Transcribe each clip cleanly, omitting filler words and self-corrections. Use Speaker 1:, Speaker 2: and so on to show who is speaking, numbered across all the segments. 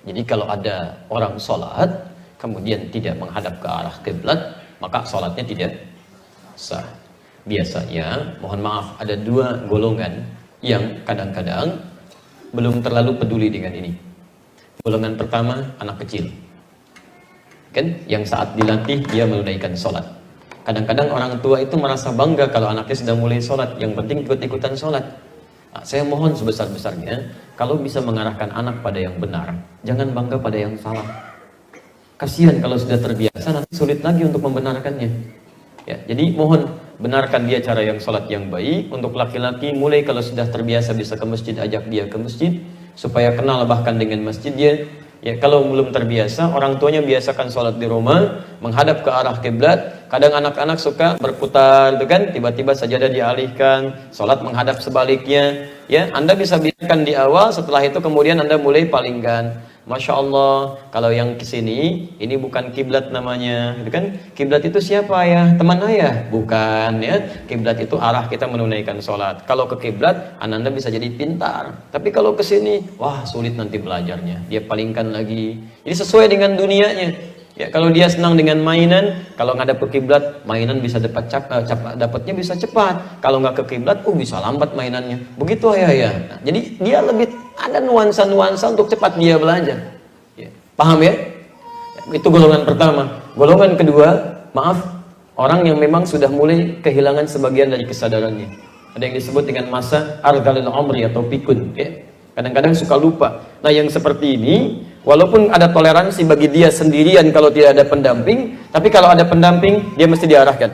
Speaker 1: Jadi kalau ada orang sholat kemudian tidak menghadap ke arah kiblat, maka sholatnya tidak sah. Biasanya, mohon maaf, ada dua golongan yang kadang-kadang belum terlalu peduli dengan ini. Golongan pertama, anak kecil, kan, yang saat dilatih dia menunaikan sholat. Kadang-kadang orang tua itu merasa bangga kalau anaknya sudah mulai sholat, yang penting ikut-ikutan sholat. Saya mohon sebesar-besarnya, kalau bisa mengarahkan anak pada yang benar, jangan bangga pada yang salah. Kasihan kalau sudah terbiasa, nanti sulit lagi untuk membenarkannya. Ya, jadi mohon benarkan dia cara yang sholat yang baik. Untuk laki-laki, mulai kalau sudah terbiasa bisa ke masjid, ajak dia ke masjid supaya kenal bahkan dengan masjidnya. Ya, kalau belum terbiasa, orang tuanya biasakan sholat di rumah menghadap ke arah kiblat. Kadang anak-anak suka berputar, itu kan, tiba-tiba sajadah dialihkan, sholat menghadap sebaliknya. Ya, Anda bisa biarkan di awal, setelah itu kemudian Anda mulai palingkan. Masya Allah, kalau yang kesini, ini bukan kiblat namanya, gitu kan? Kiblat itu siapa ya? Teman ayah? Bukan, ya. Kiblat itu arah kita menunaikan sholat. Kalau ke kiblat, Anda bisa jadi pintar. Tapi kalau kesini, wah sulit nanti belajarnya. Dia palingkan lagi. Jadi sesuai dengan dunianya. Ya, kalau dia senang dengan mainan, kalau ngadap ke kiblat, mainan bisa dapatnya bisa cepat. Kalau nggak ke kiblat, bisa lambat mainannya. Begitu ya. Nah, jadi dia lebih ada nuansa-nuansa untuk cepat dia belajar. Ya, paham ya? Itu golongan pertama. Golongan kedua, maaf, orang yang memang sudah mulai kehilangan sebagian dari kesadarannya. Ada yang disebut dengan masa ardhalil umri atau pikun. Ya. Kadang-kadang suka lupa. Nah, yang seperti ini, walaupun ada toleransi bagi dia sendirian kalau tidak ada pendamping, tapi kalau ada pendamping, dia mesti diarahkan.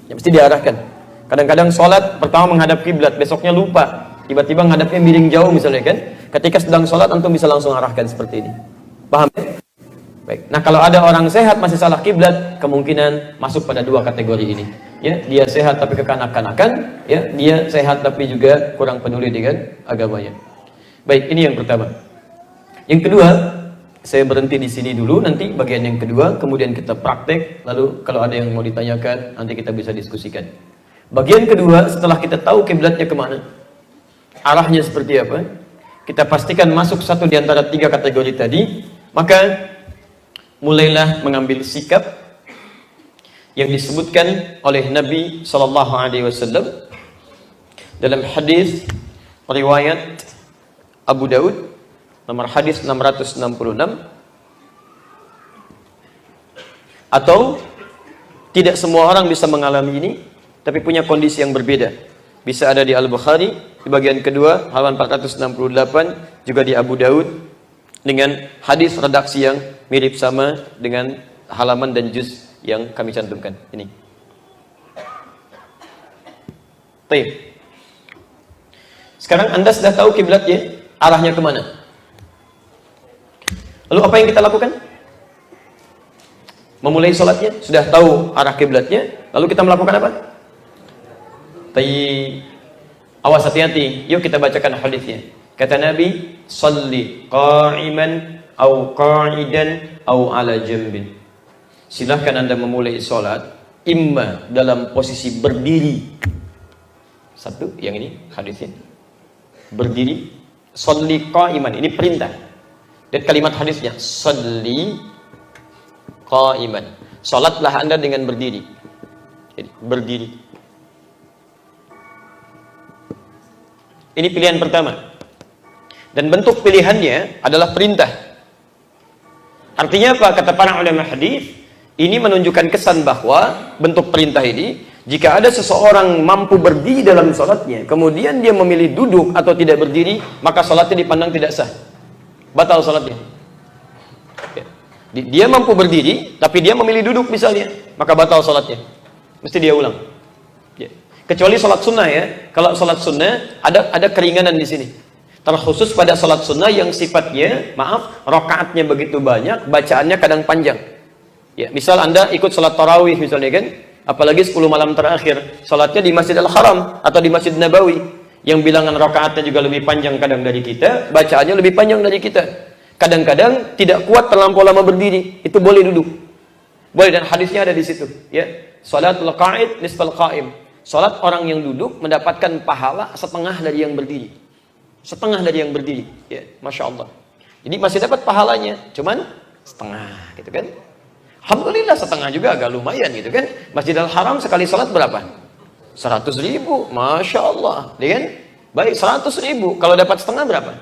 Speaker 1: Ya, mesti diarahkan. Kadang-kadang sholat pertama menghadap kiblat, besoknya lupa, tiba-tiba menghadapnya miring jauh misalnya kan. Ketika sedang sholat, antum bisa langsung arahkan seperti ini. Paham ya? Baik. Nah, kalau ada orang sehat masih salah kiblat, kemungkinan masuk pada dua kategori ini. Ya, dia sehat tapi kekanak-kanakan, ya, dia sehat tapi juga kurang peduli dengan agamanya. Baik, ini yang pertama. Yang kedua, saya berhenti di sini dulu, nanti bagian yang kedua, kemudian kita praktek, lalu kalau ada yang mau ditanyakan, nanti kita bisa diskusikan. Bagian kedua, setelah kita tahu kiblatnya kemana, arahnya seperti apa, kita pastikan masuk satu di antara tiga kategori tadi, maka mulailah mengambil sikap yang disebutkan oleh Nabi SAW dalam hadis riwayat Abu Daud nomor hadis 666, atau tidak semua orang bisa mengalami ini, tapi punya kondisi yang berbeda. Bisa ada di Al-Bukhari di bagian kedua halaman 468, juga di Abu Daud dengan hadis redaksi yang mirip sama dengan halaman dan juz yang kami cantumkan ini. Baik. Sekarang Anda sudah tahu kiblatnya, arahnya kemana? Lalu apa yang kita lakukan? Memulai sholatnya, sudah tahu arah kiblatnya, lalu kita melakukan apa? Awas, hati-hati. Yuk kita bacakan hadisnya. Kata Nabi, "Shalli qa'iman au qa'idan au ala jambin." Silahkan Anda memulai sholat, imma dalam posisi berdiri. Satu, yang ini hadisnya. Berdiri. Shalli qa'iman, ini perintah. Dan kalimat hadisnya, shalli qa'iman. Salatlah Anda dengan berdiri. Jadi, berdiri. Ini pilihan pertama. Dan bentuk pilihannya adalah perintah. Artinya apa? Kata para ulama hadis, ini menunjukkan kesan bahwa bentuk perintah ini, jika ada seseorang mampu berdiri dalam salatnya, kemudian dia memilih duduk atau tidak berdiri, maka salatnya dipandang tidak sah. Batal salatnya. Dia mampu berdiri, tapi dia memilih duduk misalnya, maka batal salatnya. Mesti dia ulang. Kecuali salat sunnah ya. Kalau salat sunnah ada keringanan di sini. Terkhusus pada salat sunnah yang sifatnya, maaf, rakaatnya begitu banyak, bacaannya kadang panjang. Ya, misal Anda ikut salat tarawih misalnya kan, apalagi 10 malam terakhir, salatnya di Masjidil Haram atau di Masjid Nabawi, yang bilangan rakaatnya juga lebih panjang kadang dari kita, bacaannya lebih panjang dari kita. Kadang-kadang tidak kuat terlampau lama berdiri, itu boleh duduk. Boleh, dan hadisnya ada di situ, ya. Salatul qa'id nisfal qa'im. Salat orang yang duduk mendapatkan pahala setengah dari yang berdiri. setengah dari yang berdiri. Ya, Masya Allah. Jadi masih dapat pahalanya, cuman setengah, gitu kan? Alhamdulillah setengah juga agak lumayan, gitu kan? Masjidil Haram sekali salat berapa? 100.000, Masya Allah, ya kan? Baik, 100.000. Kalau dapat setengah berapa?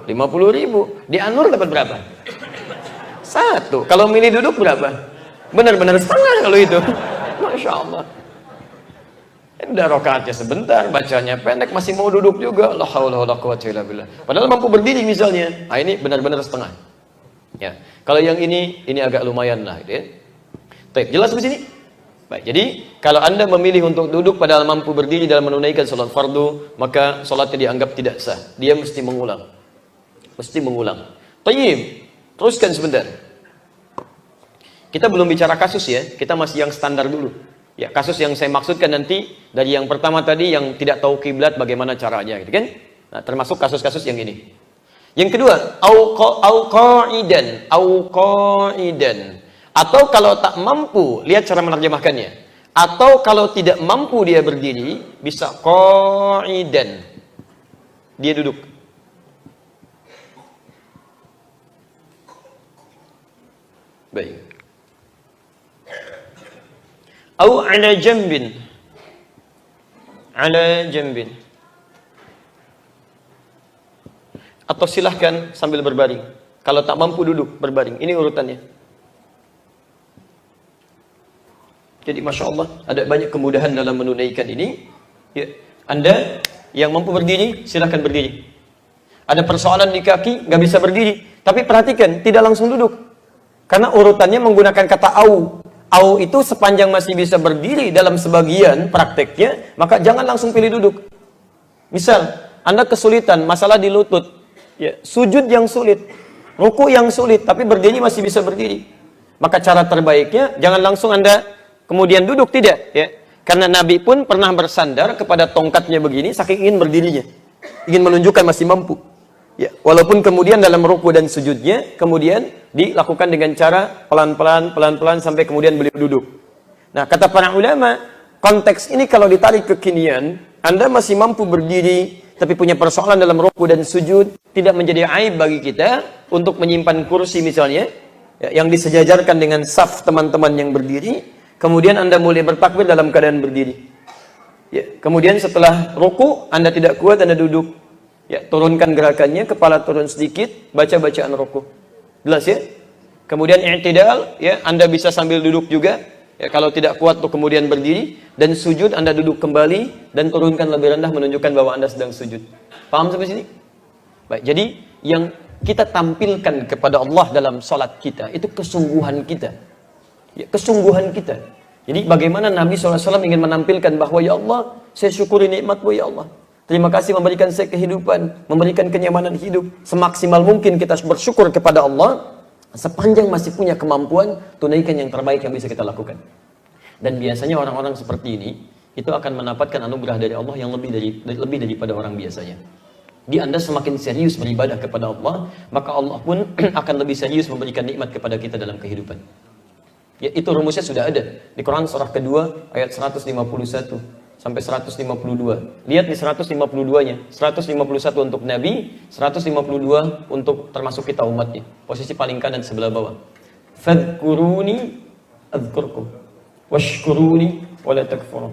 Speaker 1: 50.000. Di Anur dapat berapa? 1. Kalau milih duduk berapa? Benar-benar setengah kalau itu. Masya Allah. Udah rakaatnya sebentar, bacanya pendek, masih mau duduk juga. La haula wala quwwata illa billah. Padahal mampu berdiri misalnya. Nah, ini benar-benar setengah. Ya. Kalau yang ini agak lumayan lah, gitu ya. Baik, jelas di sini? Baik, jadi kalau Anda memilih untuk duduk padahal mampu berdiri dalam menunaikan salat fardu, maka salatnya dianggap tidak sah. Dia mesti mengulang. Mesti mengulang. Tayyib. Teruskan sebentar. Kita belum bicara kasus ya, kita masih yang standar dulu. Ya, kasus yang saya maksudkan nanti dari yang pertama tadi yang tidak tahu kiblat bagaimana caranya, gitu kan? Nah, termasuk kasus-kasus yang ini. Yang kedua, au qa'idan, atau kalau tak mampu, lihat cara menerjemahkannya. Atau kalau tidak mampu dia berdiri, bisa qa'idan. Dia duduk. Baik. Au ala jambin. Ala jambin. Atau silahkan sambil berbaring. Kalau tak mampu duduk, berbaring. Ini urutannya. Jadi Masya Allah, ada banyak kemudahan dalam menunaikan ini. Ya, Anda yang mampu berdiri, silahkan berdiri. Ada persoalan di kaki, nggak bisa berdiri. Tapi perhatikan, tidak langsung duduk. Karena urutannya menggunakan kata au. Au itu sepanjang masih bisa berdiri dalam sebagian prakteknya, maka jangan langsung pilih duduk. Misal, Anda kesulitan masalah di lutut, ya, sujud yang sulit, ruku yang sulit, tapi berdiri masih bisa berdiri. Maka cara terbaiknya, jangan langsung Anda kemudian duduk, tidak. Ya. Karena Nabi pun pernah bersandar kepada tongkatnya begini, saking ingin berdirinya. Ingin menunjukkan masih mampu. Ya, walaupun kemudian dalam ruku dan sujudnya kemudian dilakukan dengan cara pelan-pelan sampai kemudian beliau duduk. Nah, kata para ulama, konteks ini kalau ditarik kekinian, Anda masih mampu berdiri tapi punya persoalan dalam ruku dan sujud, tidak menjadi aib bagi kita untuk menyimpan kursi misalnya, ya, yang disejajarkan dengan saf teman-teman yang berdiri, kemudian Anda mulai bertakbir dalam keadaan berdiri. Ya, kemudian setelah ruku Anda tidak kuat, Anda duduk. Ya, turunkan gerakannya, kepala turun sedikit, baca bacaan ruku. Jelas ya? Kemudian i'tidal, ya, Anda bisa sambil duduk juga. Ya, kalau tidak kuat tuh kemudian berdiri, dan sujud Anda duduk kembali dan turunkan lebih rendah menunjukkan bahwa Anda sedang sujud. Paham sampai sini? Baik, jadi yang kita tampilkan kepada Allah dalam salat kita itu kesungguhan kita. Ya, kesungguhan kita. Jadi bagaimana Nabi SAW ingin menampilkan bahwa ya Allah, saya syukuri nikmat-Mu ya Allah. Terima kasih memberikan saya kehidupan, memberikan kenyamanan hidup. Semaksimal mungkin kita bersyukur kepada Allah. Sepanjang masih punya kemampuan, tunaikan yang terbaik yang bisa kita lakukan. Dan biasanya orang-orang seperti ini, itu akan mendapatkan anugerah dari Allah yang lebih daripada orang biasanya. Di Anda semakin serius beribadah kepada Allah, maka Allah pun akan lebih serius memberikan nikmat kepada kita dalam kehidupan. Ya, itu rumusnya sudah ada. Di Quran surah kedua, ayat 151. Sampai 152. Lihat di 152-nya. 151 untuk Nabi, 152 untuk termasuk kita umatnya. Posisi paling kanan sebelah bawah. Fadhkuruni adzkurkum washkuruni wala takfurun.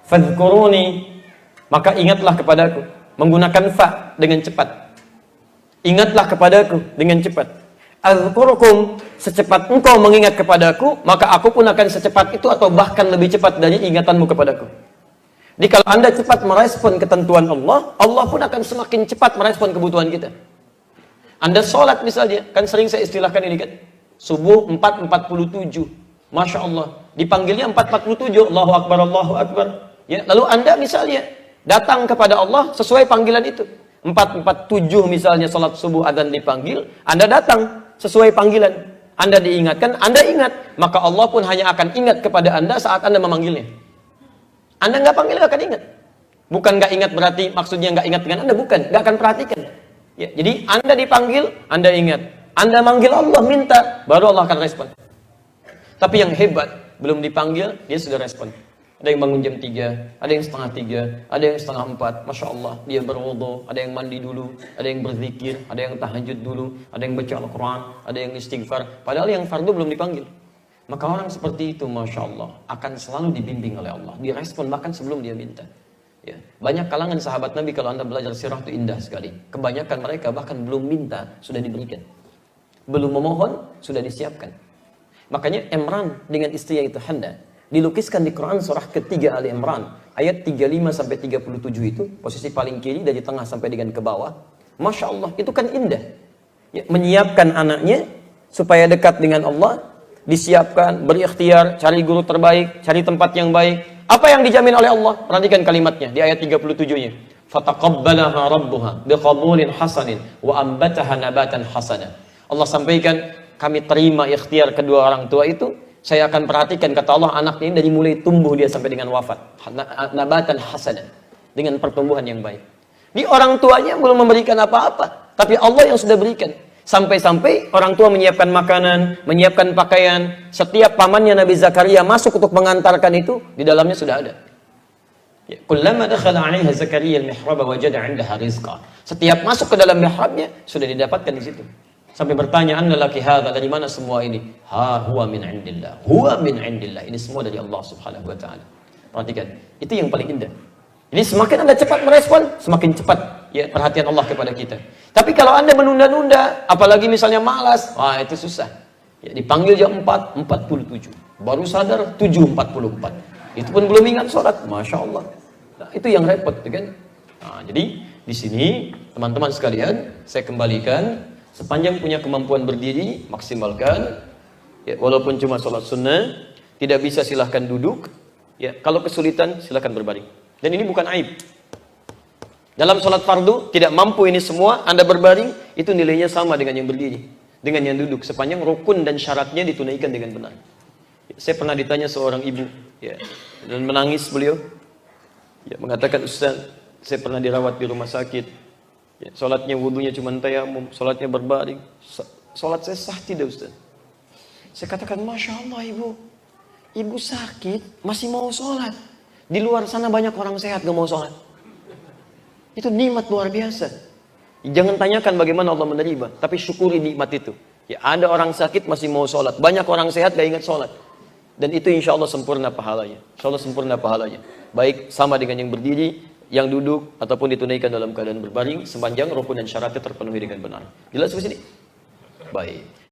Speaker 1: Fadhkuruni, maka ingatlah kepadaku. Menggunakan fa dengan cepat. Ingatlah kepadaku dengan cepat. Adzkurkum, secepat engkau mengingat kepadaku, maka aku pun akan secepat itu atau bahkan lebih cepat dari ingatanmu kepadaku. Jadi kalau Anda cepat merespon ketentuan Allah, Allah pun akan semakin cepat merespon kebutuhan kita. Anda sholat misalnya, kan sering saya istilahkan ini kan, subuh 4.47, Masya Allah, dipanggilnya 4.47, Allahu Akbar, Allahu Akbar. Ya, lalu Anda misalnya datang kepada Allah sesuai panggilan itu. 4.47 misalnya sholat subuh adzan dipanggil, Anda datang sesuai panggilan. Anda diingatkan, Anda ingat, maka Allah pun hanya akan ingat kepada Anda saat Anda memanggilnya. Anda nggak panggil, nggak akan ingat. Bukan nggak ingat berarti maksudnya nggak ingat dengan Anda, bukan, nggak akan perhatikan. Ya, jadi Anda dipanggil, Anda ingat. Anda manggil Allah, minta, baru Allah akan respon. Tapi yang hebat, belum dipanggil, dia sudah respon. Ada yang bangun jam 3, ada yang setengah 3, ada yang setengah 4. Masya Allah, dia berwudu, ada yang mandi dulu, ada yang berzikir, ada yang tahajud dulu, ada yang baca Al-Quran, ada yang istighfar. Padahal yang fardu belum dipanggil. Maka orang seperti itu, Masya Allah, akan selalu dibimbing oleh Allah. Direspon bahkan sebelum dia minta. Ya. Banyak kalangan sahabat Nabi, kalau Anda belajar sirah itu indah sekali. Kebanyakan mereka bahkan belum minta, sudah diberikan. Belum memohon, sudah disiapkan. Makanya Imran dengan istrinya itu Handa dilukiskan di Quran surah ketiga Ali Imran ayat 35 sampai 37 itu, posisi paling kiri dari tengah sampai dengan ke bawah. Masya Allah, itu kan indah. Ya, menyiapkan anaknya supaya dekat dengan Allah, disiapkan, berikhtiar, cari guru terbaik, cari tempat yang baik. Apa yang dijamin oleh Allah? Perhatikan kalimatnya di ayat 37-nya. Fataqabbalaha rabbuha biqabulin hasanin wa ambataha nabatan hasana. Allah sampaikan, kami terima ikhtiar kedua orang tua itu. Saya akan perhatikan, kata Allah, anaknya ini dari mulai tumbuh dia sampai dengan wafat. Nabatan hasanah, dengan pertumbuhan yang baik. Ini orang tuanya belum memberikan apa-apa, tapi Allah yang sudah berikan. Sampai-sampai orang tua menyiapkan makanan, menyiapkan pakaian. Setiap pamannya Nabi Zakaria masuk untuk mengantarkan itu, di dalamnya sudah ada. Kullama dakhala 'alaiha Zakaria al-mihrab wajada 'indaha rizqa. Setiap masuk ke dalam mihrabnya sudah didapatkan di situ. Sampai bertanya, "Anna laki hadza?" Dari mana semua ini? Ha huwa min 'indillah. Huwa min 'indillah. Ini semua dari Allah Subhanahu wa taala. Perhatikan, itu yang paling indah. Jadi semakin Anda cepat merespon, semakin cepat ya perhatian Allah kepada kita. Tapi kalau Anda menunda-nunda, apalagi misalnya malas, wah itu susah. Ya, dipanggil jam 4:47, baru sadar 7:44. Itu pun belum ingat sholat, Masya Allah. Nah, itu yang repot, kan? Nah, jadi di sini teman-teman sekalian, saya kembalikan, sepanjang punya kemampuan berdiri, maksimalkan. Ya, walaupun cuma sholat sunnah, tidak bisa silahkan duduk. Ya, kalau kesulitan silahkan berbaring. Dan ini bukan aib. Dalam sholat fardu tidak mampu ini semua, Anda berbaring, itu nilainya sama dengan yang berdiri, dengan yang duduk, sepanjang rukun dan syaratnya ditunaikan dengan benar. Saya pernah ditanya seorang ibu, ya, dan menangis beliau, ya, mengatakan, "Ustaz, saya pernah dirawat di rumah sakit. Ya, sholatnya wudunya cuma tayamum, sholatnya berbaring. Sholat saya sah tidak, Ustaz?" Saya katakan, "Masya Allah ibu, ibu sakit masih mau sholat. Di luar sana banyak orang sehat gak mau sholat. Itu nikmat luar biasa. Jangan tanyakan bagaimana Allah menerima, tapi syukuri nikmat itu. Ya, ada orang sakit masih mau sholat, banyak orang sehat gak ingat sholat. Dan itu insya Allah sempurna pahalanya. Insya Allah sempurna pahalanya. Baik sama dengan yang berdiri, yang duduk, ataupun ditunaikan dalam keadaan berbaring, sepanjang rukun dan syaratnya terpenuhi dengan benar. Jelas di sini? Baik.